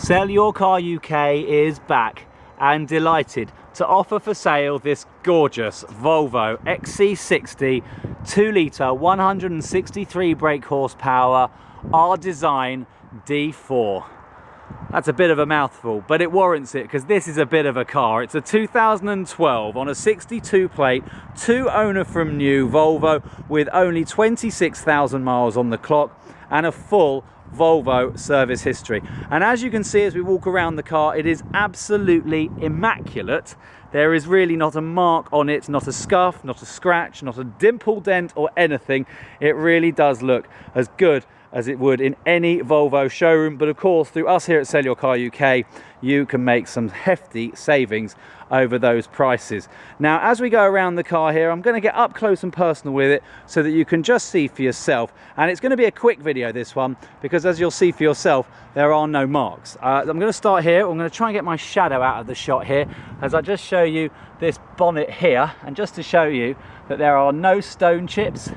Sell Your Car UK is back and delighted to offer for sale this gorgeous Volvo XC60 2 litre 163 brake horsepower R Design D4. That's a bit of a mouthful, but it warrants it because this is a bit of a car. It's a 2012 on a 62 plate, 2 owner from new Volvo with only 26,000 miles on the clock and a full Volvo service history. And as you can see as we walk around the car, it is absolutely immaculate. There is really not a mark on it, not a scuff, not a scratch, not a dimple dent or anything. It really does look as good as it would in any Volvo showroom. But of course, through us here at Sell Your Car UK, you can make some hefty savings over those prices. Now, as we go around the car here, I'm going to get up close and personal with it so that you can just see for yourself. And it's going to be a quick video, this one, because as you'll see for yourself, there are no marks. I'm going to start here. I'm going to try and get my shadow out of the shot here as I just show you this bonnet here, and just to show you that there are no stone chips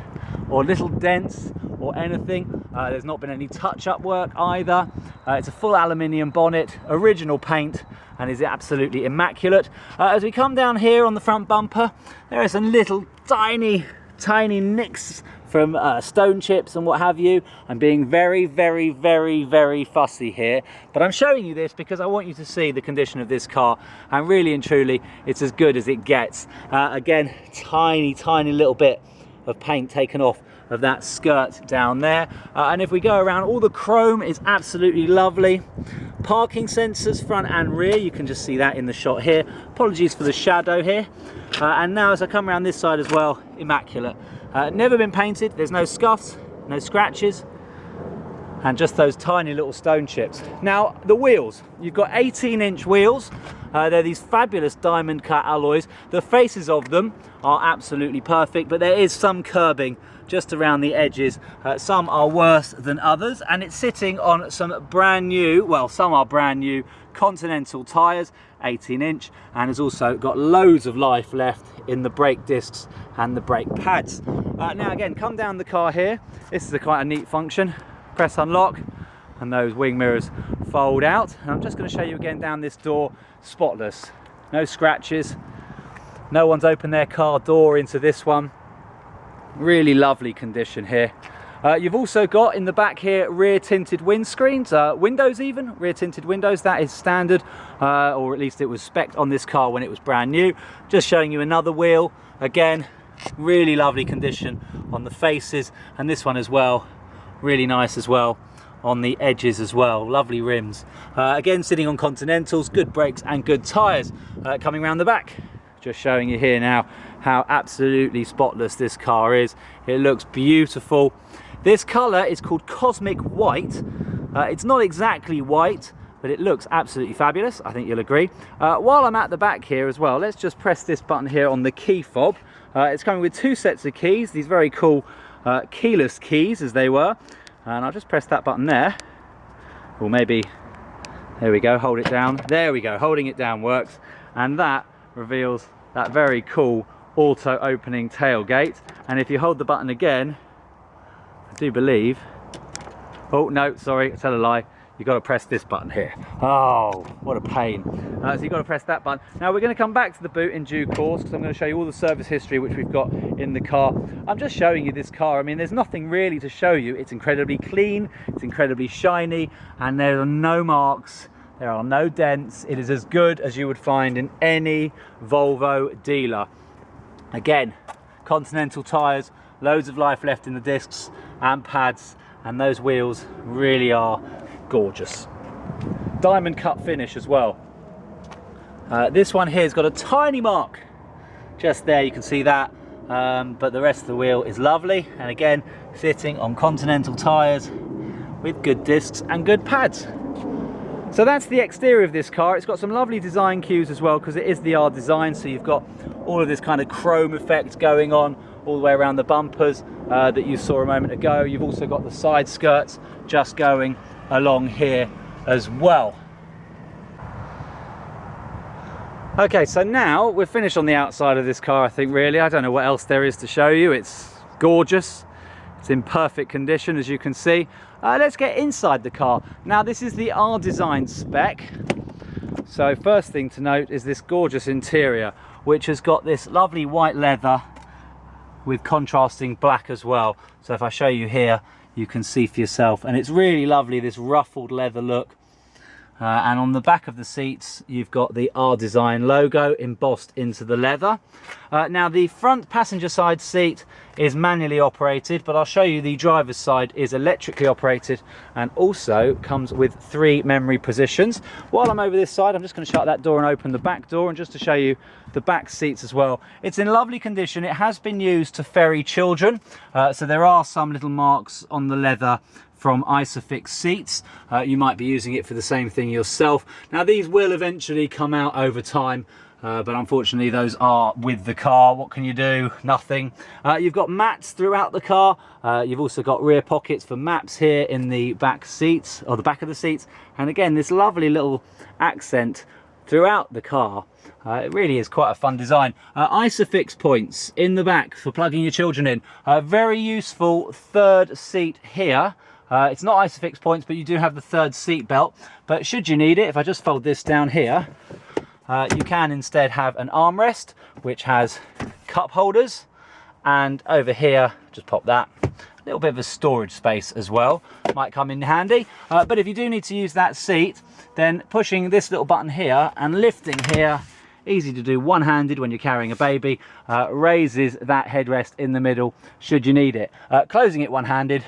or little dents or anything. There's not been any touch-up work either. It's a full aluminium bonnet, original paint, and is absolutely immaculate. As we come down here on the front bumper, there are some little tiny nicks from stone chips and what have you. I'm being very fussy here, but I'm showing you this because I want you to see the condition of this car, and really and truly it's as good as it gets. Again, tiny little bit of paint taken off of that skirt down there, and if we go around, all the chrome is absolutely lovely. Parking sensors front and rear, you can just see that in the shot here. Apologies for the shadow here. And now as I come around this side as well, immaculate. Never been painted, there's no scuffs, no scratches, and just those tiny little stone chips. Now the wheels, you've got 18-inch wheels. They're these fabulous diamond cut alloys. The faces of them are absolutely perfect, but there is some curbing just around the edges. Some are worse than others, and it's sitting on some brand new, well, some are brand new Continental tyres, 18-inch, and has also got loads of life left in the brake discs and the brake pads. Now again, come down the car here. This is quite a neat function. Press unlock and those wing mirrors fold out, and I'm just going to show you again down this door. Spotless, no scratches, no one's opened their car door into this one. Really lovely condition here. You've also got in the back here rear tinted windscreens, windows even, rear tinted windows. That is standard, or at least it was spec'd on this car when it was brand new. Just showing you another wheel. Again, really lovely condition on the faces, and this one as well, really nice as well on the edges as well. Lovely rims. Again, sitting on Continentals, good brakes and good tyres. Coming around the back, just showing you here now how absolutely spotless this car is. It looks beautiful. This colour is called Cosmic White. It's not exactly white, but it looks absolutely fabulous. I think you'll agree. While I'm at the back here as well, let's just press this button here on the key fob. It's coming with 2 sets of keys, these very cool keyless keys as they were. And I'll just press that button there. Or maybe, there we go, hold it down. There we go, holding it down works. And that reveals that very cool auto opening tailgate. And if you hold the button again, I do believe, oh no, sorry, I tell a lie, you've got to press this button here. Oh, what a pain. So you've got to press that button. Now we're going to come back to the boot in due course, because I'm going to show you all the service history which we've got in the car. I'm just showing you this car. I mean, there's nothing really to show you. It's incredibly clean, it's incredibly shiny, and there are no marks, there are no dents. It is as good as you would find in any Volvo dealer. Again, Continental tyres, loads of life left in the discs and pads, and those wheels really are gorgeous. Diamond cut finish as well. This one here has got a tiny mark just there, you can see that, but the rest of the wheel is lovely, and again sitting on Continental tyres with good discs and good pads. So that's the exterior of this car. It's got some lovely design cues as well, because it is the R design, so you've got all of this kind of chrome effect going on all the way around the bumpers that you saw a moment ago. You've also got the side skirts just going along here as well. Okay, so now we're finished on the outside of this car, I think, really. I don't know what else there is to show you. It's gorgeous. It's in perfect condition, as you can see. Let's get inside the car. Now this is the R design spec. So first thing to note is this gorgeous interior, which has got this lovely white leather with contrasting black as well. So if I show you here, you can see for yourself, and it's really lovely, this ruffled leather look. And on the back of the seats, you've got the R Design logo embossed into the leather. Now the front passenger side seat is manually operated, but I'll show you the driver's side is electrically operated and also comes with 3 memory positions. While I'm over this side, I'm just going to shut that door and open the back door, and just to show you the back seats as well. It's in lovely condition. It has been used to ferry children, so there are some little marks on the leather from Isofix seats. You might be using it for the same thing yourself. Now these will eventually come out over time, but unfortunately those are with the car. What can you do? Nothing. You've got mats throughout the car. You've also got rear pockets for maps here in the back seats, or the back of the seats. And again, this lovely little accent throughout the car. It really is quite a fun design. Isofix points in the back for plugging your children in. Very useful third seat here. It's not Isofix points, but you do have the third seat belt. But should you need it, if I just fold this down here, you can instead have an armrest, which has cup holders. And over here, just pop that. A little bit of a storage space as well. Might come in handy. But if you do need to use that seat, then pushing this little button here and lifting here, easy to do one-handed when you're carrying a baby, raises that headrest in the middle should you need it. Closing it one-handed,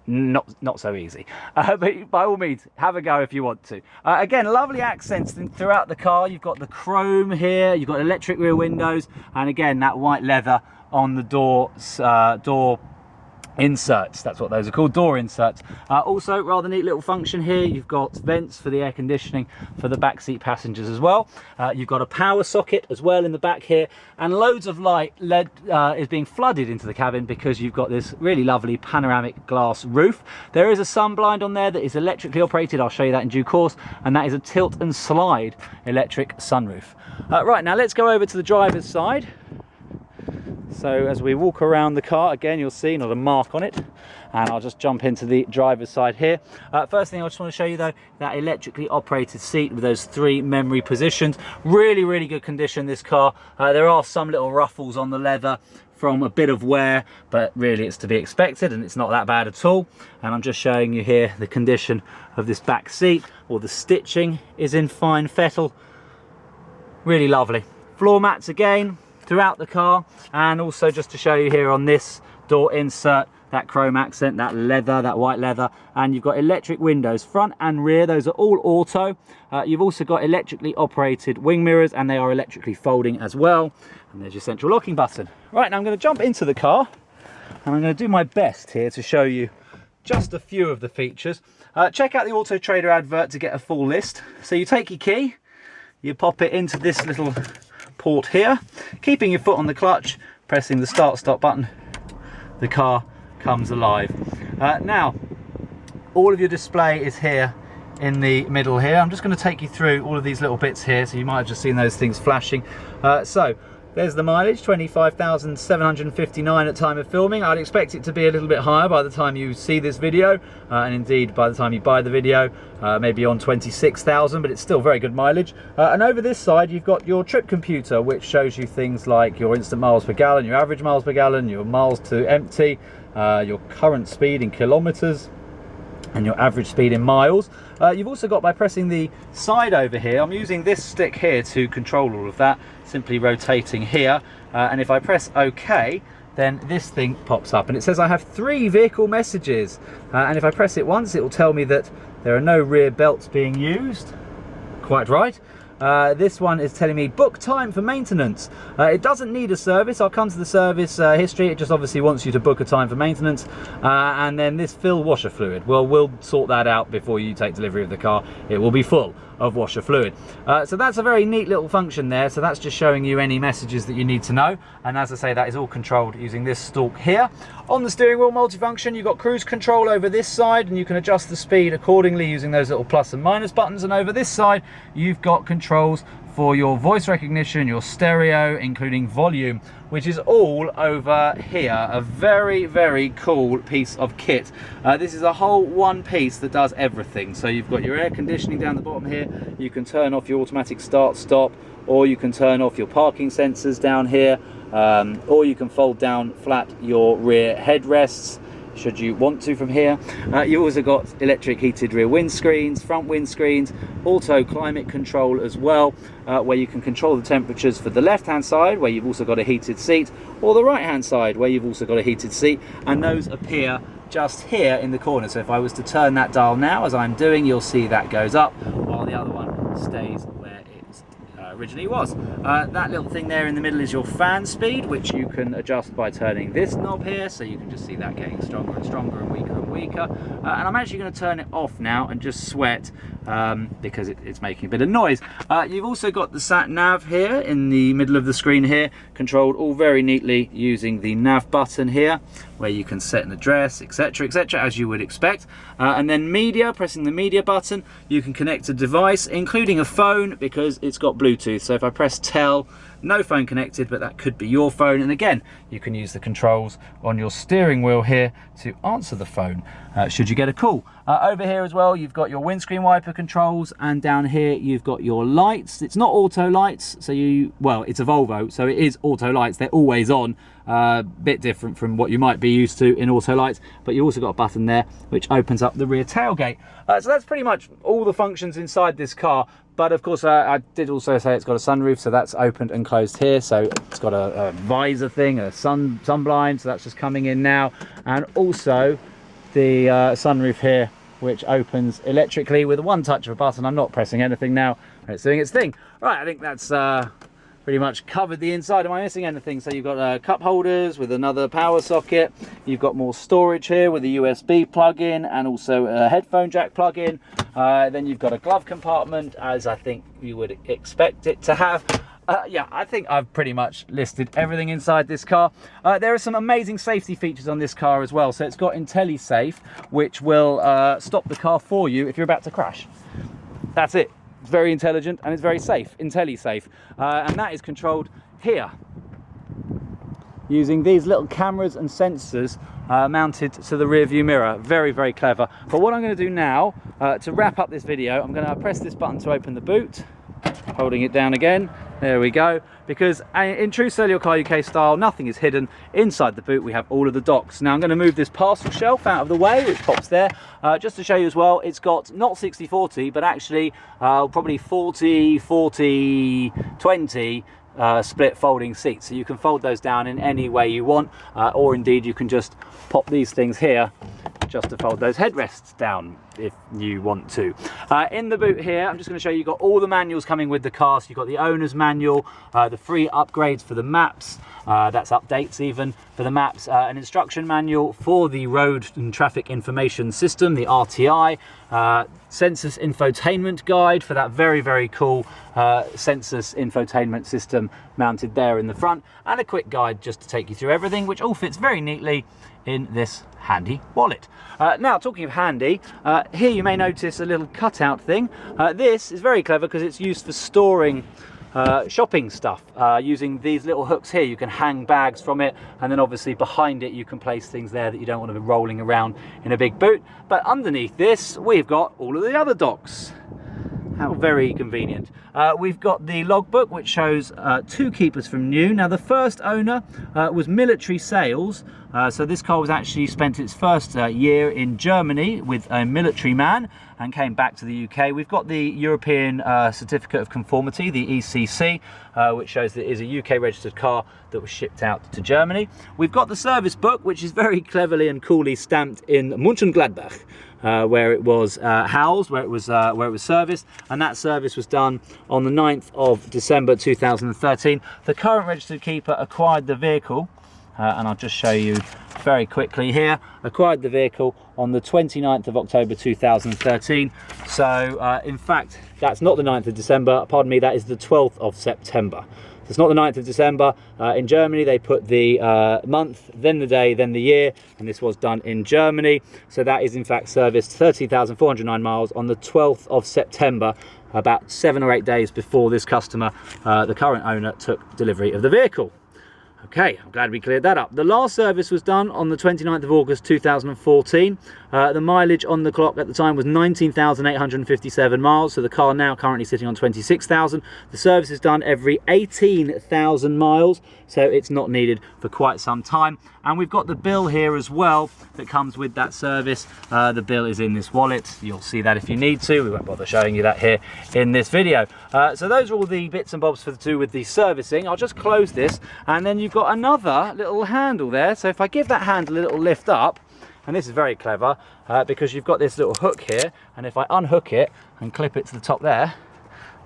not so easy, but by all means have a go if you want to. Again, lovely accents throughout the car. You've got the chrome here, you've got electric rear windows, and again that white leather on the door inserts. That's what those are called, door inserts. Also rather neat little function here. You've got vents for the air conditioning for the back seat passengers as well. You've got a power socket as well in the back here, and loads of light LED is being flooded into the cabin because you've got this really lovely panoramic glass roof. There is a sun blind on there that is electrically operated. I'll show you that in due course, and that is a tilt and slide electric sunroof. Right, now let's go over to the driver's side. So as we walk around the car, again, you'll see not a mark on it. And I'll just jump into the driver's side here. First thing I just want to show you though, that electrically operated seat with those 3 memory positions. Really, really good condition, this car. There are some little ruffles on the leather from a bit of wear, but really it's to be expected and it's not that bad at all. And I'm just showing you here the condition of this back seat. All the stitching is in fine fettle. Really lovely. Floor mats again throughout the car, and also just to show you here on this door insert, that chrome accent, that leather, that white leather, and you've got electric windows front and rear. Those are all auto. You've also got electrically operated wing mirrors, and they are electrically folding as well. And there's your central locking button. Right, now I'm going to jump into the car and I'm going to do my best here to show you just a few of the features. Check out the Auto Trader advert to get a full list. So you take your key, you pop it into this little port here, keeping your foot on the clutch, pressing the start stop button, the car comes alive. Now all of your display is here in the middle here. I'm just going to take you through all of these little bits here, so you might have just seen those things flashing. So there's the mileage, 25,759 at time of filming. I'd expect it to be a little bit higher by the time you see this video, and indeed by the time you buy the video, maybe on 26,000, but it's still very good mileage. And over this side you've got your trip computer, which shows you things like your instant miles per gallon, your average miles per gallon, your miles to empty, your current speed in kilometers, and your average speed in miles. You've also got, by pressing the side over here, I'm using this stick here to control all of that, simply rotating here, and if I press OK, then this thing pops up and it says I have 3 vehicle messages, and if I press it once, it will tell me that there are no rear belts being used. Quite right. This one is telling me book time for maintenance. It doesn't need a service. I'll come to the service history. It just obviously wants you to book a time for maintenance. And then this fill washer fluid. Well, we'll sort that out before you take delivery of the car. It will be full of washer fluid. So that's a very neat little function there. So that's just showing you any messages that you need to know. And as I say, that is all controlled using this stalk here. On the steering wheel multifunction, you've got cruise control over this side, and you can adjust the speed accordingly using those little plus and minus buttons. And over this side, you've got controls for your voice recognition, your stereo, including volume, which is all over here. A very, very cool piece of kit. This is a whole one piece that does everything. So you've got your air conditioning down the bottom here. You can turn off your automatic start stop, or you can turn off your parking sensors down here, or you can fold down flat your rear headrests should you want to from here. You've also got electric heated rear windscreens, front windscreens, auto climate control as well, where you can control the temperatures for the left hand side, where you've also got a heated seat, or the right hand side, where you've also got a heated seat, and those appear just here in the corner. So if I was to turn that dial now, as I'm doing, you'll see that goes up while the other one stays where it originally was. That little thing there in the middle is your fan speed, which you can adjust by turning this knob here, so you can just see that getting stronger and stronger and weaker and weaker. And I'm actually going to turn it off now and just sweat because it's making a bit of noise. You've also got the sat nav here in the middle of the screen here, controlled all very neatly using the nav button here, where you can set an address, etc, etc, as you would expect. And then media, pressing the media button, you can connect a device, including a phone, because it's got Bluetooth. So if I press tell, no phone connected, but that could be your phone. And again, you can use the controls on your steering wheel here to answer the phone should you get a call. Over here as well, you've got your windscreen wiper controls, and down here you've got your lights. It's not auto lights, so well, it's a Volvo, so it is auto lights. They're always on. Bit different from what you might be used to in auto lights, but you also got a button there which opens up the rear tailgate. So that's pretty much all the functions inside this car. But of course, I did also say it's got a sunroof, so that's opened and closed here. So it's got a visor thing, a sun blind, so that's just coming in now. And also the sunroof here, which opens electrically with one touch of a button. I'm not pressing anything now, it's doing its thing. Right, I think that's pretty much covered the inside. Am I missing anything? So you've got cup holders with another power socket. You've got more storage here with a USB plug-in and also a headphone jack plug-in. Then you've got a glove compartment, as I think you would expect it to have. Yeah, I think I've pretty much listed everything inside this car. There are some amazing safety features on this car as well. So it's got IntelliSafe, which will stop the car for you if you're about to crash. That's it. It's very intelligent and it's very safe. IntelliSafe, and that is controlled here using these little cameras and sensors mounted to the rear view mirror. Very, very clever. But what I'm going to do now to wrap up this video, I'm going to press this button to open the boot, holding it down again. There we go. Because in true Sell Your Car UK style, nothing is hidden. Inside the boot we have all of the docks. Now I'm going to move this parcel shelf out of the way, which pops there, just to show you as well. It's got not 60-40, but actually probably 40-40-20 split folding seats. So you can fold those down in any way you want, or indeed you can just pop these things here just to fold those headrests down if you want to. In the boot here, I'm just going to show you, you've got all the manuals coming with the car. So you've got the owner's manual, the free upgrades for the maps, that's updates even for the maps, an instruction manual for the road and traffic information system, the RTI, Census infotainment guide for that very, very cool Census infotainment system mounted there in the front, and a quick guide just to take you through everything, which all fits very neatly in this handy wallet. Now, talking of handy, here you may notice a little cutout thing. This is very clever because it's used for storing shopping stuff. Using these little hooks here, you can hang bags from it, and then obviously behind it you can place things there that you don't want to be rolling around in a big boot. But underneath this, we've got all of the other docks. How very convenient. We've got the logbook, which shows 2 keepers from new. Now, the first owner was military sales. So this car was actually spent its first year in Germany with a military man and came back to the UK. We've got the European Certificate of Conformity, the ECC, which shows that it is a UK registered car that was shipped out to Germany. We've got the service book, which is very cleverly and coolly stamped in Mönchengladbach, where it was housed, where it was serviced, and that service was done on the 9th of December 2013. The current registered keeper acquired the vehicle, and I'll just show you very quickly here, acquired the vehicle on the 29th of October 2013. So in fact, that's not the 9th of December, pardon me, that is the 12th of September. It's not the 9th of December. In Germany, they put the month, then the day, then the year, and this was done in Germany. So that is in fact serviced 13,409 miles on the 12th of September, about 7 or 8 days before this customer, the current owner, took delivery of the vehicle. Okay, I'm glad we cleared that up. The last service was done on the 29th of August 2014. The mileage on the clock at the time was 19,857 miles, so the car now currently sitting on 26,000. The service is done every 18,000 miles, so it's not needed for quite some time. And we've got the bill here as well that comes with that service. The bill is in this wallet. You'll see that if you need to. We won't bother showing you that here in this video. So those are all the bits and bobs to do with the servicing. I'll just close this, and then you've got another little handle there. So if I give that handle a little lift up, and this is very clever because you've got this little hook here, and if I unhook it and clip it to the top there,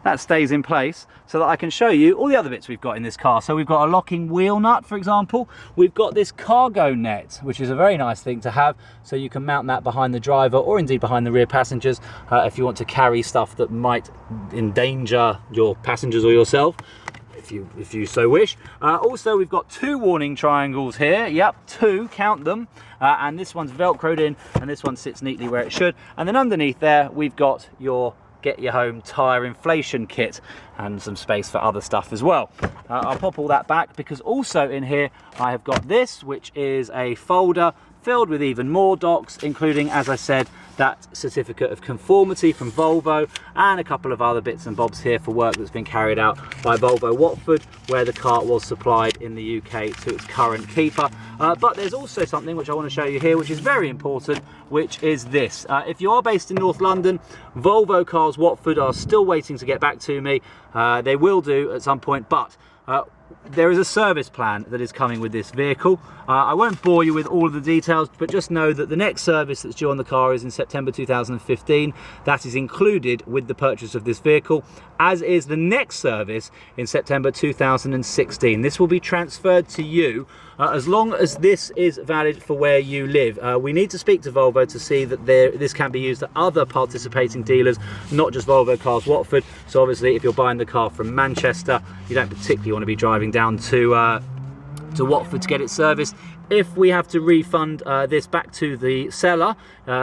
that stays in place so that I can show you all the other bits we've got in this car. So we've got a locking wheel nut, for example. We've got this cargo net, which is a very nice thing to have, so you can mount that behind the driver or indeed behind the rear passengers if you want to carry stuff that might endanger your passengers or yourself, if you so wish. Also, we've got 2 warning triangles here. Yep, 2, count them. And this one's velcroed in, and this one sits neatly where it should. And then underneath there, we've got your Get Your Home tyre inflation kit and some space for other stuff as well. I'll pop all that back because also in here I have got this, which is a folder filled with even more docs, including, as I said, that certificate of conformity from Volvo and a couple of other bits and bobs here for work that's been carried out by Volvo Watford, where the car was supplied in the UK to its current keeper. But there's also something which I want to show you here, which is very important, which is this. If you are based in North London, Volvo Cars Watford are still waiting to get back to me. They will do at some point, but there is a service plan that is coming with this vehicle. I won't bore you with all of the details, but just know that the next service that's due on the car is in September 2015. That is included with the purchase of this vehicle, as is the next service in September 2016. This will be transferred to you as long as this is valid for where you live. We need to speak to Volvo to see that this can be used at other participating dealers, not just Volvo Cars Watford. So obviously if you're buying the car from Manchester, you don't particularly want to be driving down to Watford to get it serviced. If we have to refund this back to the seller,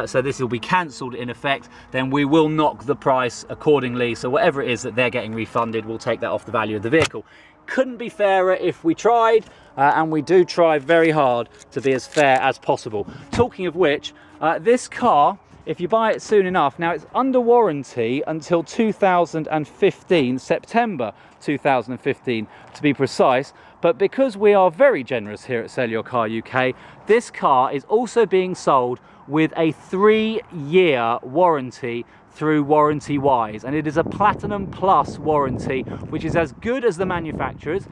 so this will be cancelled in effect, then we will knock the price accordingly. So whatever it is that they're getting refunded, we'll take that off the value of the vehicle. Couldn't be fairer if we tried, and we do try very hard to be as fair as possible. Talking of which, this car, if you buy it soon enough, now it's under warranty until 2015, September 2015 to be precise, but because we are very generous here at Sell Your Car UK, this car is also being sold with a 3-year warranty through Warranty Wise, and it is a Platinum Plus warranty, which is as good as the manufacturers,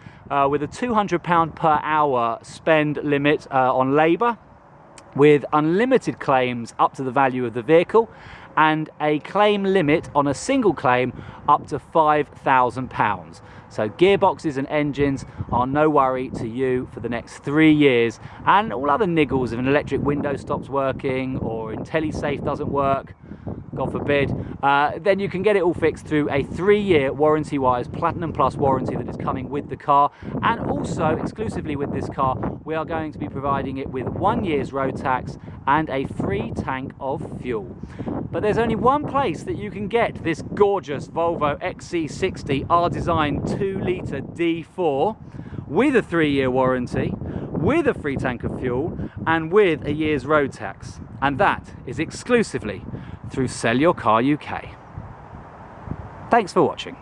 with a £200 per hour spend limit on labour, with unlimited claims up to the value of the vehicle, and a claim limit on a single claim up to £5,000. So gearboxes and engines are no worry to you for the next 3 years, and all other niggles, if an electric window stops working or IntelliSafe doesn't work, God forbid, then you can get it all fixed through a 3-year Warranty Wise Platinum Plus warranty that is coming with the car. And also, exclusively with this car, we are going to be providing it with 1 year's road tax and a free tank of fuel. But there's only one place that you can get this gorgeous Volvo XC60 R-Design 2-litre D4 with a 3-year warranty, with a free tank of fuel, and with a year's road tax. And that is exclusively through Sell Your Car UK. Thanks for watching.